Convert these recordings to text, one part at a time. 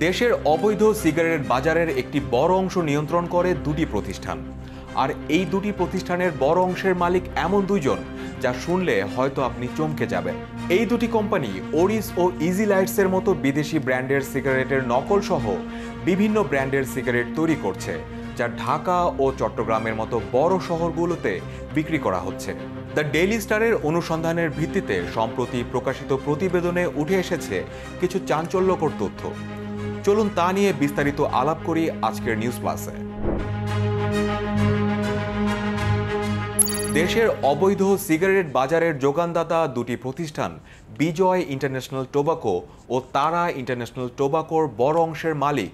দেশের অবৈধ সিগারেট বাজারের একটি বড় অংশ নিয়ন্ত্রণ করে দুটি প্রতিষ্ঠান। আর এই দুটি প্রতিষ্ঠানের বড় অংশের মালিক এমন দুইজন যা শুনলে হয়তো আপনি চমকে যাবেন। এই দুটি কোম্পানি ওরিস ও ইজি লাইটসের মতো বিদেশি ব্র্যান্ডের সিগারেটের নকল সহ বিভিন্ন ব্র্যান্ডের সিগারেট তৈরি করছে, যা ঢাকা ও চট্টগ্রামের মতো বড় শহরগুলোতে বিক্রি করা হচ্ছে। দ্য ডেইলি স্টারের অনুসন্ধানের ভিত্তিতে সম্প্রতি প্রকাশিত প্রতিবেদনে উঠে এসেছে কিছু চাঞ্চল্যকর তথ্য। চলুন তা নিয়ে বিস্তারিত আলাপ করি আজকের নিউজ প্লাসে। দেশের অবৈধ সিগারেট বাজারের যোগানদাতা দুটি প্রতিষ্ঠান বিজয় ইন্টারন্যাশনাল টোবাকো ও তারা ইন্টারন্যাশনাল টোবাকোর বড় অংশের মালিক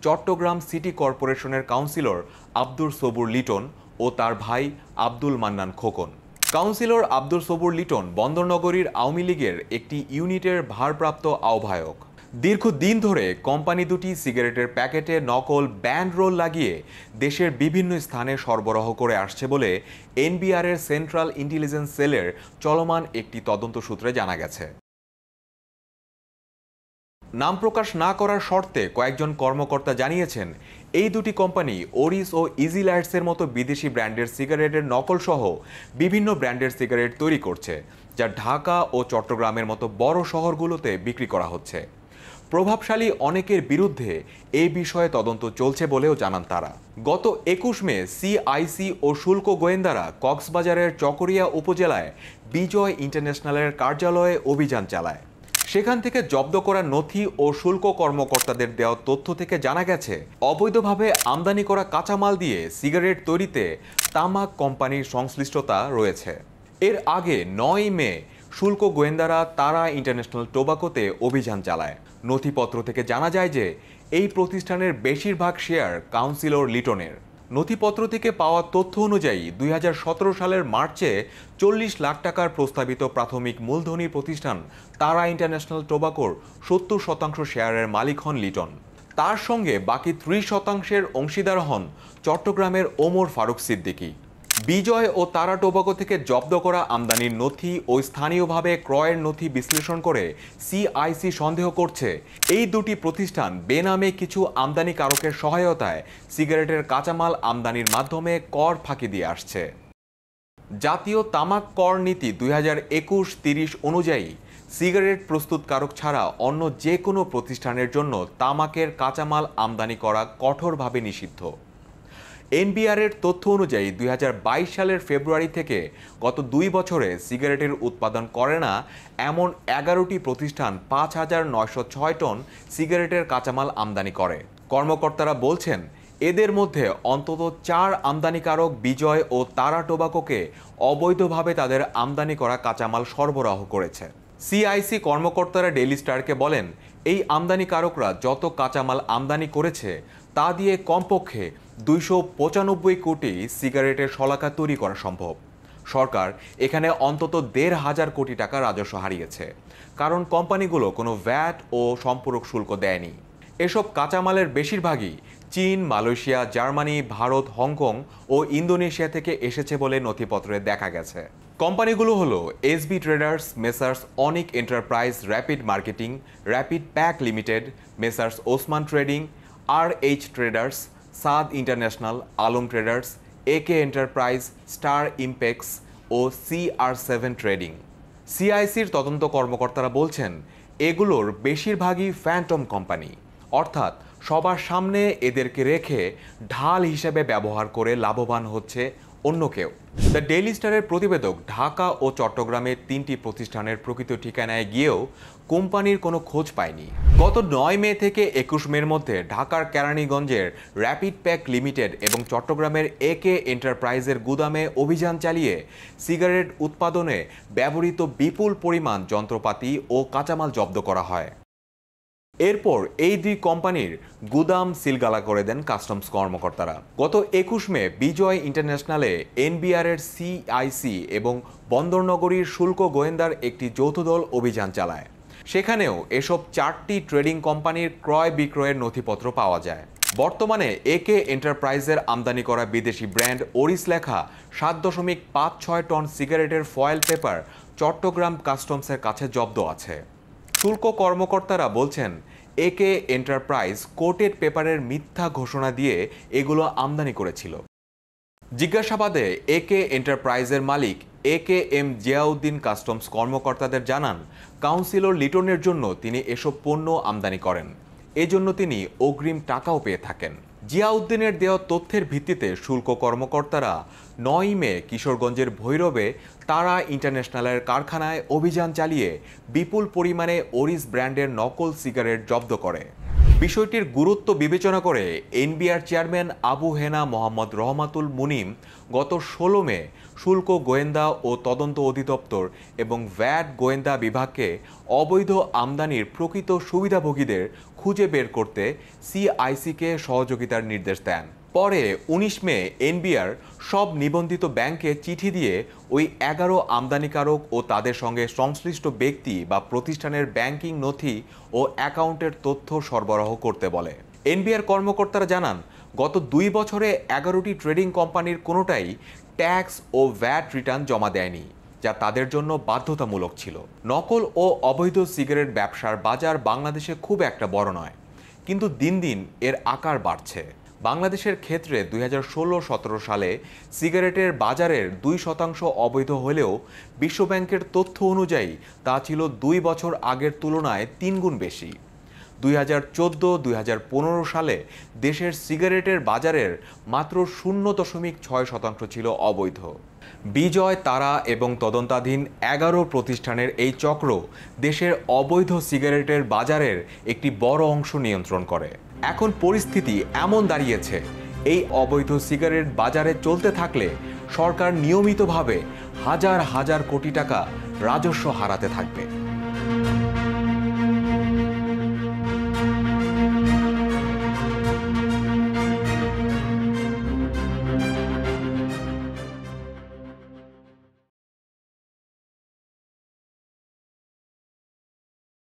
চট্টগ্রাম সিটি কর্পোরেশনের কাউন্সিলর আব্দুর সবুর লিটন ও তার ভাই আব্দুল মান্নান খোকন। কাউন্সিলর আব্দুল সবুর লিটন বন্দরনগরীর আওয়ামী লীগের একটি ইউনিটের ভারপ্রাপ্ত আহ্বায়ক। দীর্ঘদিন ধরে কোম্পানি দুটি সিগারেটের প্যাকেটে নকল ব্যান্ড রোল লাগিয়ে দেশের বিভিন্ন স্থানে সরবরাহ করে আসছে বলে এনবিআরের সেন্ট্রাল ইন্টেলিজেন্স সেলের চলমান একটি তদন্ত সূত্রে জানা গেছে। নাম প্রকাশ না করার শর্তে কয়েকজন কর্মকর্তা জানিয়েছেন, এই দুটি কোম্পানি ওরিস ও ইজি লাইটসের মতো বিদেশি ব্র্যান্ডের সিগারেটের নকল সহ বিভিন্ন ব্র্যান্ডের সিগারেট তৈরি করছে, যা ঢাকা ও চট্টগ্রামের মতো বড় শহরগুলোতে বিক্রি করা হচ্ছে। প্রভাবশালী অনেকের বিরুদ্ধে এই বিষয়ে তদন্ত চলছে বলেও জানান তারা। গত 21 মে সিআইসি ও শুল্ক গোয়েন্দারা কক্সবাজারের চকরিয়া উপজেলায় বিজয় ইন্টারন্যাশনালের কার্যালয়ে অভিযান চালায়। সেখান থেকে জব্দ করা নথি ও শুল্ক কর্মকর্তাদের দেওয়া তথ্য থেকে জানা গেছে, অবৈধভাবে আমদানি করা কাঁচামাল দিয়ে সিগারেট তৈরিতে তামাক কোম্পানির সংশ্লিষ্টতা রয়েছে। এর আগে 9 মে শুল্ক গোয়েন্দারা তারা ইন্টারন্যাশনাল টোবাকোতে অভিযান চালায়। নথিপত্র থেকে জানা যায় যে এই প্রতিষ্ঠানের বেশিরভাগ শেয়ার কাউন্সিলর লিটনের। নথিপত্র থেকে পাওয়া তথ্য অনুযায়ী 2017 সালের মার্চে 40 লাখ টাকার প্রস্তাবিত প্রাথমিক মূলধনী প্রতিষ্ঠান তারা ইন্টারন্যাশনাল টোবাকোর 70% শেয়ারের মালিক হন লিটন। তার সঙ্গে বাকি 30% অংশীদার হন চট্টগ্রামের ওমর ফারুক সিদ্দিকী। বিজয় ও তারা টোবাকো থেকে জব্দ করা আমদানির নথি ও স্থানীয়ভাবে ক্রয়ের নথি বিশ্লেষণ করে সিআইসি সন্দেহ করছে, এই দুটি প্রতিষ্ঠান বেনামে কিছু আমদানিকারকের সহায়তায় সিগারেটের কাঁচামাল আমদানির মাধ্যমে কর ফাঁকি দিয়ে আসছে। জাতীয় তামাক কর নীতি 2021-30 অনুযায়ী সিগারেট প্রস্তুতকারক ছাড়া অন্য যে কোনো প্রতিষ্ঠানের জন্য তামাকের কাঁচামাল আমদানি করা কঠোরভাবে নিষিদ্ধ। এনবিআরের তথ্য অনুযায়ী 2022 সালের ফেব্রুয়ারি থেকে গত 2 বছরে সিগারেটের উৎপাদন করে না এমন 11টি প্রতিষ্ঠান 5,906 টন সিগারেটের কাঁচামাল আমদানি করে। কর্মকর্তারা বলছেন, এদের মধ্যে অন্তত 4 আমদানিকারক বিজয় ও তারা টোবাকোকে অবৈধভাবে তাদের আমদানি করা কাঁচামাল সরবরাহ করেছে। সিআইসি কর্মকর্তারা ডেইলি স্টারকে বলেন, এই আমদানিকারকরা যত কাঁচামাল আমদানি করেছে তা দিয়ে কমপক্ষে 295 কোটি সিগারেটের শলাকা তৈরি করা সম্ভব। সরকার এখানে অন্তত 1,500 কোটি টাকা রাজস্ব হারিয়েছে, কারণ কোম্পানিগুলো কোনো ভ্যাট ও সম্পূরক শুল্ক দেয়নি। এসব কাঁচামালের বেশিরভাগই চীন, মালয়েশিয়া, জার্মানি, ভারত, হংকং ও ইন্দোনেশিয়া থেকে এসেছে বলে নথিপত্রে দেখা গেছে। কোম্পানিগুলো হলো SB traders, messrs Anik enterprise, rapid marketing, rapid pack limited, messrs Osman trading, RH traders, Saad international, Alam traders, AK enterprise, star impex ও CR7 ট্রেডিং। সিআইসির তদন্ত কর্মকর্তারা বলছেন, এগুলোর বেশিরভাগই ফ্যান্টম কোম্পানি, অর্থাৎ সবার সামনে এদেরকে রেখে ঢাল হিসেবে ব্যবহার করে লাভবান হচ্ছে অন্য কেউ। দ্য ডেইলি স্টারের প্রতিবেদক ঢাকা ও চট্টগ্রামের 3টি প্রতিষ্ঠানের প্রকৃত ঠিকানায় গিয়েও কোম্পানির কোনো খোঁজ পায়নি। গত 9 মে থেকে 21 মের মধ্যে ঢাকার কেরানীগঞ্জের র্যাপিড প্যাক লিমিটেড এবং চট্টগ্রামের AK এন্টারপ্রাইজের গুদামে অভিযান চালিয়ে সিগারেট উৎপাদনে ব্যবহৃত বিপুল পরিমাণ যন্ত্রপাতি ও কাঁচামাল জব্দ করা হয়। এরপর এই দুই কোম্পানির গুদাম সিলগালা করে দেন কাস্টমস কর্মকর্তারা। গত 21 মে বিজয় ইন্টারন্যাশনালে এনবিআরের সিআইসি এবং বন্দরনগরীর শুল্ক গোয়েন্দার একটি যৌথ দল অভিযান চালায়। সেখানেও এসব 4টি ট্রেডিং কোম্পানির ক্রয় বিক্রয়ের নথিপত্র পাওয়া যায়। বর্তমানে AK এন্টারপ্রাইজের আমদানি করা বিদেশি ব্র্যান্ড ওরিস লেখা 7.56 টন সিগারেটের ফয়েল পেপার চট্টগ্রাম কাস্টমসের কাছে জব্দ আছে। শুল্ক কর্মকর্তারা বলছেন, একে এন্টারপ্রাইজ কোটেড পেপারের মিথ্যা ঘোষণা দিয়ে এগুলো আমদানি করেছিল। জিজ্ঞাসাবাদে একে এন্টারপ্রাইজের মালিক একেএম জিয়াউদ্দিন কাস্টমস কর্মকর্তাদের জানান, কাউন্সিলর লিটনের জন্য তিনি এসব পণ্য আমদানি করেন। এজন্য তিনি অগ্রিম টাকাও পেয়ে থাকেন। জিয়াউদ্দিনের দেওয়া তথ্যের ভিত্তিতে শুল্ক কর্মকর্তারা ৯ মে কিশোরগঞ্জের ভৈরবে তারা ইন্টারন্যাশনালের কারখানায় অভিযান চালিয়ে বিপুল পরিমাণে ওরিস ব্র্যান্ডের নকল সিগারেট জব্দ করে। বিষয়টির গুরুত্ব বিবেচনা করে এনবিআর চেয়ারম্যান আবু হেনা মোহাম্মদ রহমাতুল মুনিম গত ১৬ মে শুল্ক গোয়েন্দা ও তদন্ত অধিদপ্তর এবং ভ্যাট গোয়েন্দা বিভাগকে অবৈধ আমদানির প্রকৃত সুবিধাভোগীদের খুঁজে বের করতে সিআইসিকে সহযোগিতার নির্দেশ দেন। পরে ১৯ মে এনবিআর সব নিবন্ধিত ব্যাংকে চিঠি দিয়ে ওই ১১ আমদানিকারক ও তাদের সঙ্গে সংশ্লিষ্ট ব্যক্তি বা প্রতিষ্ঠানের ব্যাংকিং নথি ও অ্যাকাউন্টের তথ্য সরবরাহ করতে বলে। এনবিআর কর্মকর্তারা জানান, গত ২ বছরে ১১টি ট্রেডিং কোম্পানির কোনোটাই ট্যাক্স ও ভ্যাট রিটার্ন জমা দেয়নি, যা তাদের জন্য বাধ্যতামূলক ছিল। নকল ও অবৈধ সিগারেট ব্যবসার বাজার বাংলাদেশে খুব একটা বড় নয়, কিন্তু দিন দিন এর আকার বাড়ছে। বাংলাদেশের ক্ষেত্রে ২০১৬-১৭ সালে সিগারেটের বাজারের ২% অবৈধ হলেও বিশ্বব্যাংকের তথ্য অনুযায়ী তা ছিল ২ বছর আগের তুলনায় ৩ গুণ বেশি। ২০১৪-২০১৫ সালে দেশের সিগারেটের বাজারের মাত্র ০.৬% ছিল অবৈধ। বিজয়, তারা এবং তদন্তাধীন ১১ প্রতিষ্ঠানের এই চক্র দেশের অবৈধ সিগারেটের বাজারের একটি বড় অংশ নিয়ন্ত্রণ করে। এখন পরিস্থিতি এমন দাঁড়িয়েছে, এই অবৈধ সিগারেট বাজারে চলতে থাকলে সরকার নিয়মিতভাবে হাজার হাজার কোটি টাকা রাজস্ব হারাতে থাকবে।